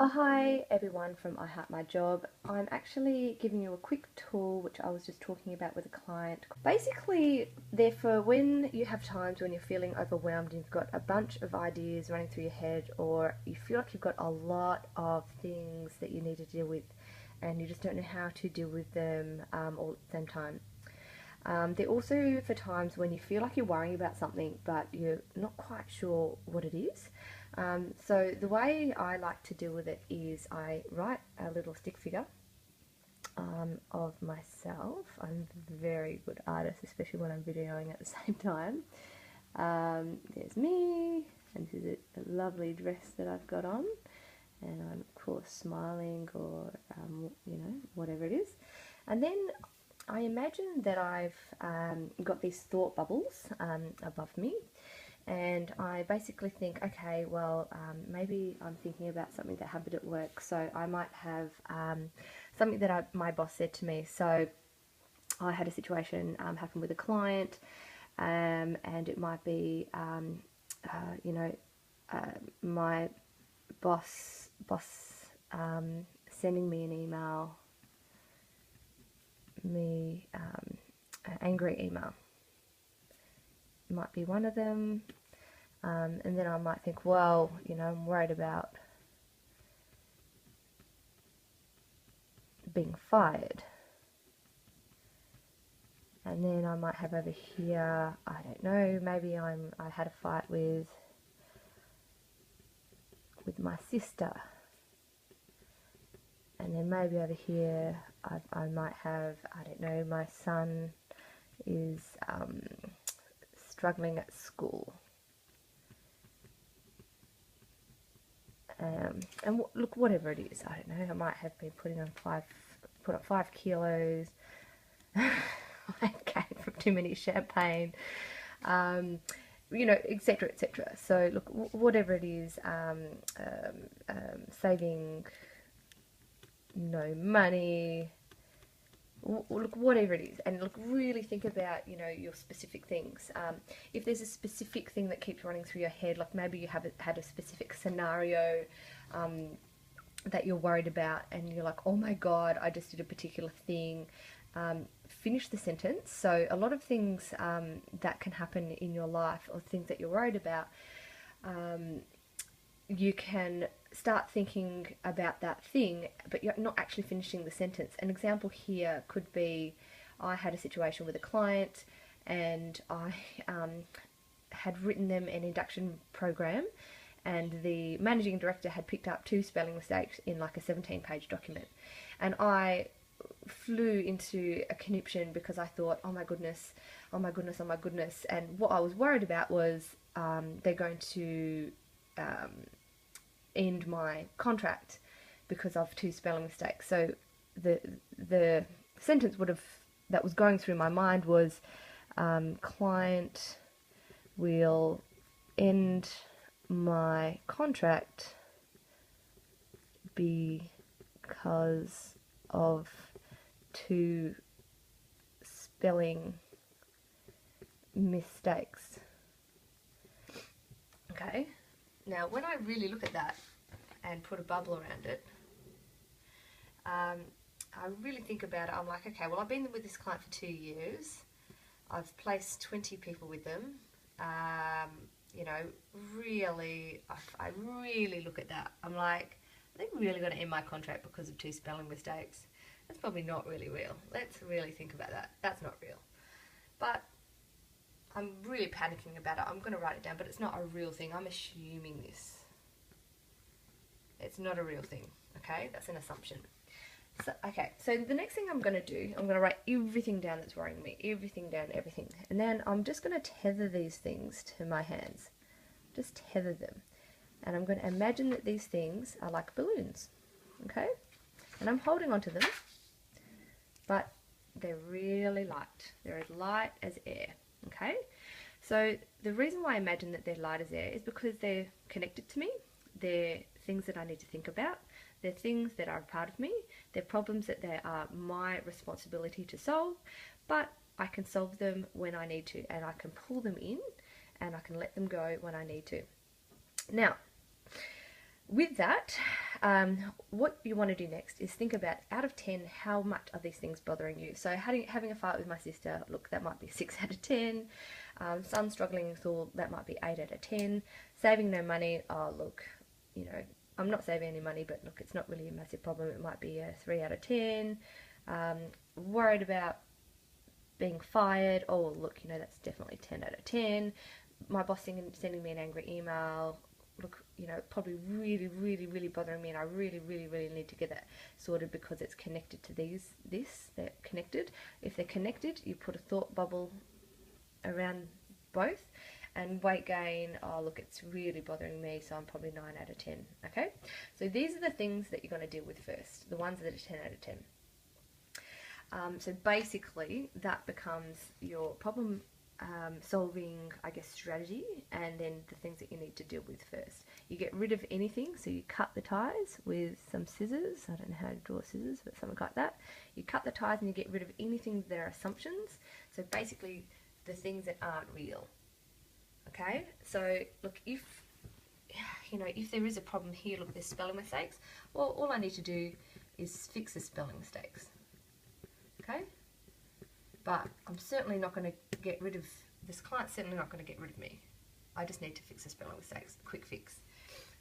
Oh, hi everyone from I Heart My Job. I'm actually giving you a quick tool which I was just talking about with a client. Basically, they're for when you have times when you're feeling overwhelmed and you've got a bunch of ideas running through your head, or you feel like you've got a lot of things that you need to deal with and you just don't know how to deal with them all at the same time. They're also for times when you feel like you're worrying about something but you're not quite sure what it is. So the way I like to deal with it is I write a little stick figure of myself. I'm a very good artist, especially when I'm videoing at the same time. There's me, and this is a lovely dress that I've got on, and I'm of course smiling, or whatever it is. And then I imagine that I've got these thought bubbles above me, and I basically think, okay, well, maybe I'm thinking about something that happened at work. So I might have something that my boss said to me. So I had a situation happen with a client, and it might be, my boss sending me an email, an angry email. Might be one of them. And then I might think, well, I'm worried about being fired. And then I might have over here, I don't know, maybe I had a fight with my sister. And then maybe over here I might have, I don't know, my son is struggling at school. And look, whatever it is, I don't know, I might have been put on 5 kilos. I gained from too many champagne, etc., etc. So look, whatever it is, saving no money, look, whatever it is, and look, really think about, your specific things. If there's a specific thing that keeps running through your head, like maybe you have had a specific scenario that you're worried about, and you're like, oh my god, I just did a particular thing. Finish the sentence. So a lot of things that can happen in your life, or things that you're worried about, you can start thinking about that thing, but you're not actually finishing the sentence. An example here could be, I had a situation with a client, and I had written them an induction program, and the managing director had picked up 2 spelling mistakes in like a 17-page document, and I flew into a conniption because I thought, oh my goodness, oh my goodness, oh my goodness. And what I was worried about was they're going to end my contract because of 2 spelling mistakes. So the sentence that was going through my mind was, client will end my contract because of 2 spelling mistakes. Okay, now when I really look at that and put a bubble around it, I really think about it. I'm like, okay, well, I've been with this client for 2 years. I've placed 20 people with them. Really, I really look at that. I'm like, are they really going to end my contract because of 2 spelling mistakes? That's probably not really real. Let's really think about that. That's not real. But I'm really panicking about it. I'm going to write it down, but it's not a real thing. I'm assuming this. It's not a real thing, okay? That's an assumption. So the next thing I'm going to do, I'm going to write everything down that's worrying me. Everything down, everything. And then I'm just going to tether these things to my hands. Just tether them. And I'm going to imagine that these things are like balloons, okay? And I'm holding onto them, but they're really light. They're as light as air, okay? So the reason why I imagine that they're light as air is because they're connected to me. They're things that I need to think about. They're things that are a part of me. They're problems that they are my responsibility to solve, but I can solve them when I need to, and I can pull them in, and I can let them go when I need to. Now, with that, What you want to do next is think about, out of 10, how much are these things bothering you? So having a fight with my sister, look, that might be 6 out of 10. Son struggling with all, that might be 8 out of 10. Saving no money, oh look, you know, I'm not saving any money, but look, it's not really a massive problem. It might be a 3 out of 10. Worried about being fired, oh look, you know, that's definitely 10 out of 10. My boss sending me an angry email, look, you know, probably really bothering me, and I really need to get that sorted because it's connected to they're connected. If they're connected, you put a thought bubble around both. And weight gain, oh look, it's really bothering me, so I'm probably 9 out of 10. Okay, so these are the things that you're going to deal with first, the ones that are 10 out of 10. So basically that becomes your problem solving, I guess, strategy, and then the things that you need to deal with first. You get rid of anything, so you cut the ties with some scissors. I don't know how to draw scissors, but something like that. You cut the ties and you get rid of anything that are assumptions, so basically the things that aren't real. Okay, so look, if you know, if there is a problem here, look, there's spelling mistakes, well, all I need to do is fix the spelling mistakes. Okay, but I'm certainly not going to get rid of this client's certainly not going to get rid of me. I just need to fix the spelling mistakes, quick fix.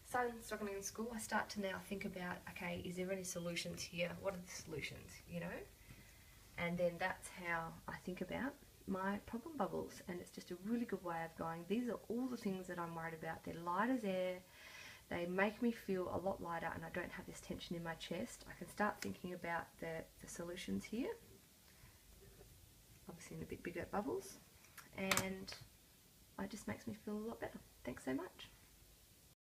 Son struggling in school, I start to now think about, okay, is there any solutions here? What are the solutions, you know? And then that's how I think about my problem bubbles, and it's just a really good way of going, these are all the things that I'm worried about. They're light as air, they make me feel a lot lighter, and I don't have this tension in my chest. I can start thinking about the solutions here, obviously in a bit bigger bubbles, and it just makes me feel a lot better. Thanks so much.